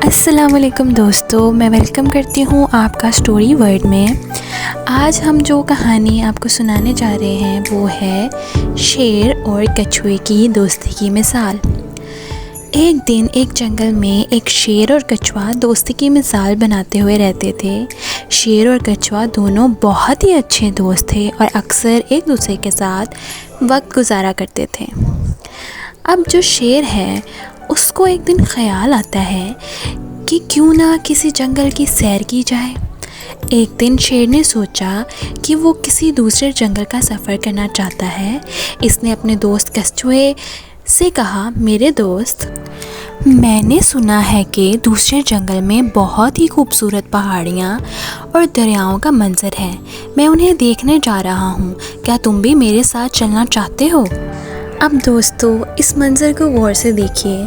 السلام علیکم دوستو، میں ویلکم کرتی ہوں آپ کا اسٹوری ورڈ میں۔ آج ہم جو کہانی آپ کو سنانے جا رہے ہیں وہ ہے شیر اور کچھوے کی دوستی کی مثال۔ ایک دن ایک جنگل میں ایک شیر اور کچھوا دوستی کی مثال بناتے ہوئے رہتے تھے۔ شیر اور کچھوا دونوں بہت ہی اچھے دوست تھے اور اکثر ایک دوسرے کے ساتھ وقت گزارا کرتے تھے۔ اب جو شیر ہے اس کو ایک دن خیال آتا ہے کہ کیوں نہ کسی جنگل کی سیر کی جائے۔ ایک دن شیر نے سوچا کہ وہ کسی دوسرے جنگل کا سفر کرنا چاہتا ہے۔ اس نے اپنے دوست کچھوے سے کہا، میرے دوست، میں نے سنا ہے کہ دوسرے جنگل میں بہت ہی خوبصورت پہاڑیاں اور دریاؤں کا منظر ہے۔ میں انہیں دیکھنے جا رہا ہوں، کیا تم بھی میرے ساتھ چلنا چاہتے ہو؟ اب دوستو اس منظر کو غور سے دیکھیے،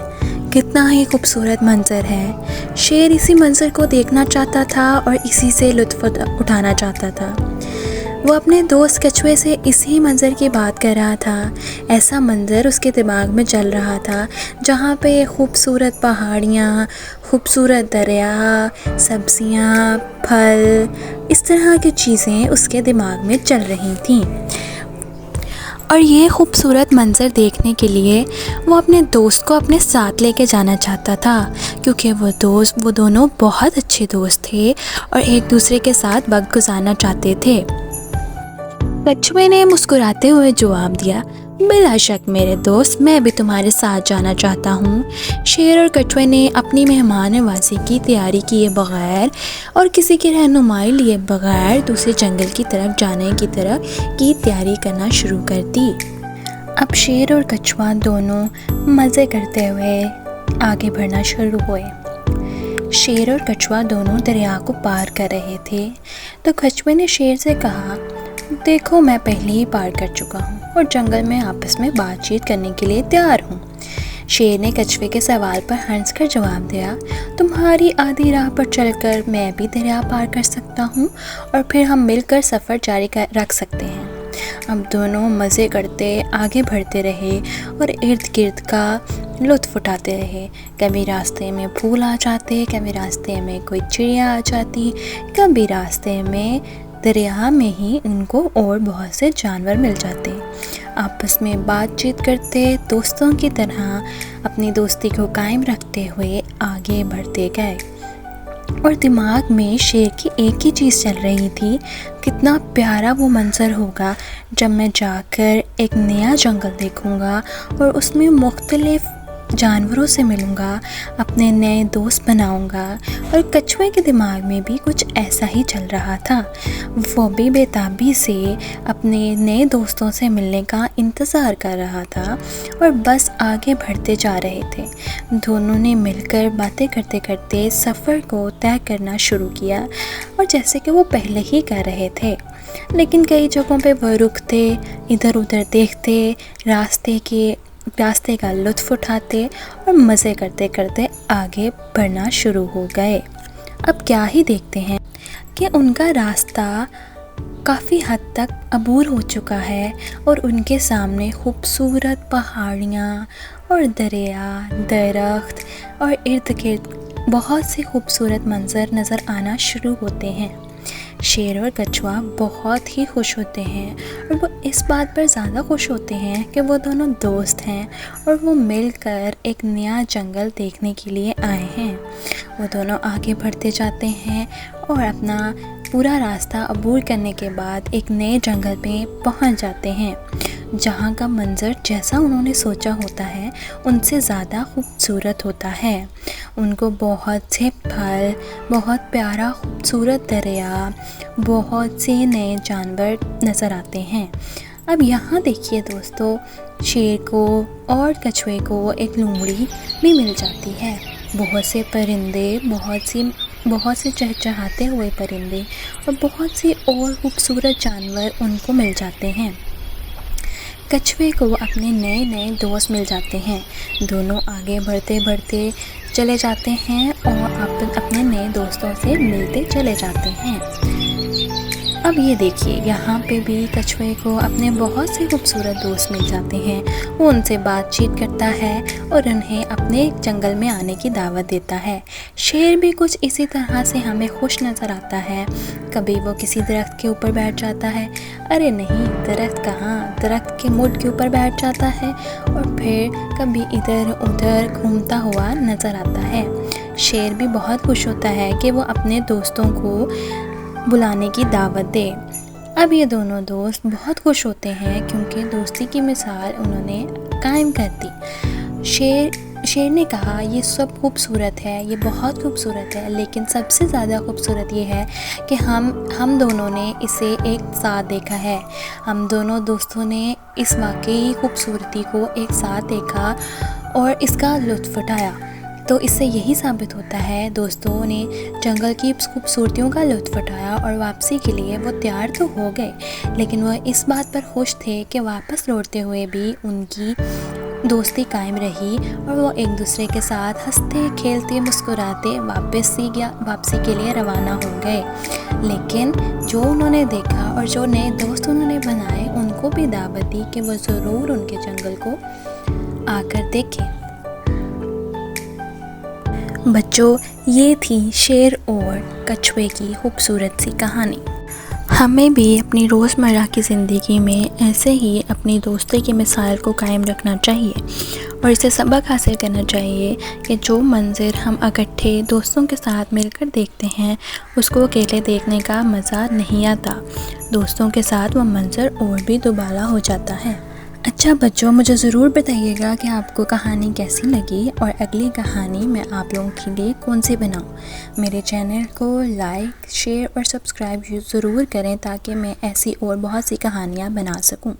کتنا ہی خوبصورت منظر ہے۔ شیر اسی منظر کو دیکھنا چاہتا تھا اور اسی سے لطف اٹھانا چاہتا تھا۔ وہ اپنے دوست کچھوے سے اسی منظر کی بات کر رہا تھا۔ ایسا منظر اس کے دماغ میں چل رہا تھا جہاں پہ خوبصورت پہاڑیاں، خوبصورت دریا، سبزیاں، پھل، اس طرح کی چیزیں اس کے دماغ میں چل رہی تھیں۔ اور یہ خوبصورت منظر دیکھنے کے لیے وہ اپنے دوست کو اپنے ساتھ لے کے جانا چاہتا تھا، کیونکہ وہ دونوں بہت اچھے دوست تھے اور ایک دوسرے کے ساتھ وقت گزارنا چاہتے تھے۔ کچھوے نے مسکراتے ہوئے جواب دیا، بلا شک میرے دوست، میں بھی تمہارے ساتھ جانا چاہتا ہوں۔ شیر اور کچھوے نے اپنی مہمان نوازی کی تیاری کیے بغیر اور کسی کی رہنمائی لیے بغیر دوسرے جنگل کی طرف جانے کی تیاری کرنا شروع کر دی۔ اب شیر اور کچھوا دونوں مزے کرتے ہوئے آگے بڑھنا شروع ہوئے۔ شیر اور کچھوا دونوں دریا کو پار کر رہے تھے تو کچھوے نے شیر سے کہا، دیکھو میں پہلے ہی پار کر چکا ہوں اور جنگل میں آپس میں بات چیت کرنے کے لیے تیار ہوں۔ شیر نے کچھوے کے سوال پر ہنس کر جواب دیا، تمہاری آدھی راہ پر چل کر میں بھی دریا پار کر سکتا ہوں اور پھر ہم مل کر سفر جاری رکھ سکتے ہیں۔ اب دونوں مزے کرتے آگے بڑھتے رہے اور ارد گرد کا لطف اٹھاتے رہے۔ کبھی راستے میں پھول آ جاتے، کبھی راستے میں کوئی چڑیا آ جاتی، کبھی راستے میں دریا میں ہی ان کو اور بہت سے جانور مل جاتے۔ آپس میں بات چیت کرتے دوستوں کی طرح اپنی دوستی کو قائم رکھتے ہوئے آگے بڑھتے گئے۔ اور دماغ میں شیر کی ایک ہی چیز چل رہی تھی، کتنا پیارا وہ منظر ہوگا جب میں جا کر ایک نیا جنگل دیکھوں گا اور اس میں مختلف جانوروں سے ملوں گا، اپنے نئے دوست بناؤں گا۔ اور کچھوے کے دماغ میں بھی کچھ ایسا ہی چل رہا تھا، وہ بھی بے تابی سے اپنے نئے دوستوں سے ملنے کا انتظار کر رہا تھا اور بس آگے بڑھتے جا رہے تھے۔ دونوں نے مل کر باتیں کرتے کرتے سفر کو طے کرنا شروع کیا، اور جیسے کہ وہ پہلے ہی کر رہے تھے، لیکن کئی جگہوں پہ وہ رکتے، ادھر ادھر دیکھتے، راستے کا لطف اٹھاتے اور مزے کرتے کرتے آگے بڑھنا شروع ہو گئے۔ اب کیا ہی دیکھتے ہیں کہ ان کا راستہ کافی حد تک عبور ہو چکا ہے اور ان کے سامنے خوبصورت پہاڑیاں اور دریا، درخت اور ارد گرد بہت سے خوبصورت منظر نظر آنا شروع ہوتے ہیں۔ شیر اور کچھوا بہت ہی خوش ہوتے ہیں، اور وہ اس بات پر زیادہ خوش ہوتے ہیں کہ وہ دونوں دوست ہیں اور وہ مل کر ایک نیا جنگل دیکھنے کے لیے آئے ہیں۔ وہ دونوں آگے بڑھتے جاتے ہیں اور اپنا پورا راستہ عبور کرنے کے بعد ایک نئے جنگل میں پہنچ جاتے ہیں، جہاں کا منظر جیسا انہوں نے سوچا ہوتا ہے ان سے زیادہ خوبصورت ہوتا ہے۔ ان کو بہت سے پھل، بہت پیارا خوبصورت دریا، بہت سے نئے جانور نظر آتے ہیں۔ اب یہاں دیکھیے دوستو، شیر کو اور کچھوے کو ایک لومڑی بھی مل جاتی ہے۔ بہت سے پرندے، بہت سے چہچہاتے ہوئے پرندے اور بہت سے اور خوبصورت جانور ان کو مل جاتے ہیں۔ کچھوے کو اپنے نئے دوست مل جاتے ہیں۔ دونوں آگے بڑھتے بڑھتے چلے جاتے ہیں اور اپنے نئے دوستوں سے ملتے چلے جاتے ہیں۔ اب یہ دیکھیے یہاں پہ بھی کچھوے کو اپنے بہت سے خوبصورت دوست مل جاتے ہیں. وہ ان سے بات چیت کرتا ہے اور انہیں اپنے جنگل میں آنے کی دعوت دیتا ہے. شیر بھی کچھ اسی طرح سے ہمیں خوش نظر آتا ہے. کبھی وہ کسی درخت کے اوپر بیٹھ جاتا ہے، ارے نہیں درخت کہاں، درخت کے مڈ کے اوپر بیٹھ جاتا ہے اور پھر کبھی ادھر ادھر گھومتا ہوا نظر آتا ہے. شیر بھی بہت خوش ہوتا ہے کہ وہ اپنے دوستوں کو بلانے کی دعوت دے. اب یہ دونوں دوست بہت خوش ہوتے ہیں کیونکہ دوستی کی مثال انہوں نے قائم کر دی. شیر نے کہا یہ سب خوبصورت ہے، یہ بہت خوبصورت ہے، لیکن سب سے زیادہ خوبصورت یہ ہے کہ ہم دونوں نے اسے ایک ساتھ دیکھا ہے. ہم دونوں دوستوں نے اس واقعی خوبصورتی کو ایک ساتھ دیکھا اور اس کا لطف اٹھایا. تو اس سے یہی ثابت ہوتا ہے دوستوں نے جنگل کی خوبصورتیوں کا لطف اٹھایا اور واپسی کے لیے وہ تیار تو ہو گئے، لیکن وہ اس بات پر خوش تھے کہ واپس لوٹتے ہوئے بھی ان کی دوستی قائم رہی اور وہ ایک دوسرے کے ساتھ ہنستے کھیلتے مسکراتے واپسی کے لیے روانہ ہو گئے. لیکن جو انہوں نے دیکھا اور جو نئے دوست انہوں نے بنائے ان کو بھی دعوت دی کہ وہ ضرور ان کے جنگل کو آ کر دیکھیں. بچوں، یہ تھی شیر اور کچھوے کی خوبصورت سی کہانی. ہمیں بھی اپنی روزمرہ کی زندگی میں ایسے ہی اپنی دوستی کی مثال کو قائم رکھنا چاہیے اور اسے سبق حاصل کرنا چاہیے کہ جو منظر ہم اکٹھے دوستوں کے ساتھ مل کر دیکھتے ہیں اس کو اکیلے دیکھنے کا مزہ نہیں آتا. دوستوں کے ساتھ وہ منظر اور بھی دوبالا ہو جاتا ہے. اچھا بچوں، مجھے ضرور بتائیے گا کہ آپ کو کہانی کیسی لگی اور اگلی کہانی میں آپ لوگوں کے لیے کون سی بناؤں. میرے چینل کو لائک، شیئر اور سبسکرائب ضرور کریں تاکہ میں ایسی اور بہت سی کہانیاں بنا سکوں.